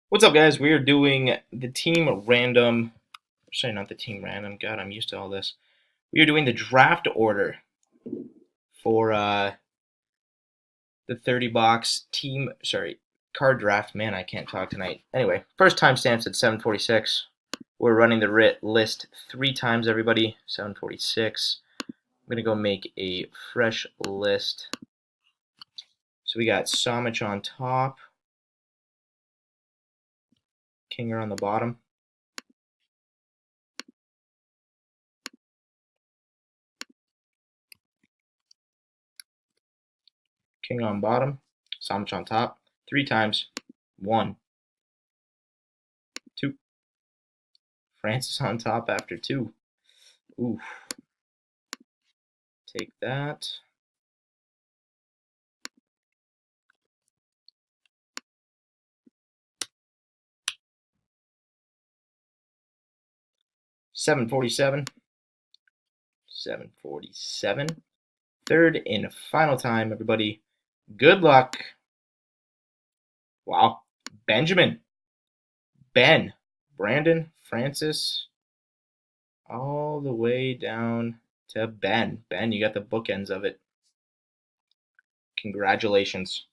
What's up, guys? We are doing the team random. Sorry, not the team random. God, I'm used to all this. We are doing the draft order for the 30 box team. Sorry, card draft. Man, I can't talk tonight. Anyway, first timestamps at 7:46. We're running the writ list 3 times, everybody. 7:46. I'm gonna go make a fresh list. So we got Samich on top, Kinger on the bottom. King on bottom, Samich on top, 3 times. 1, 2. Francis on top after 2. Oof. Take that. $7.47. $7.47. Third and final time, everybody. Good luck. Wow. Benjamin. Ben. Brandon. Francis. All the way down to Ben. Ben, you got the bookends of it. Congratulations.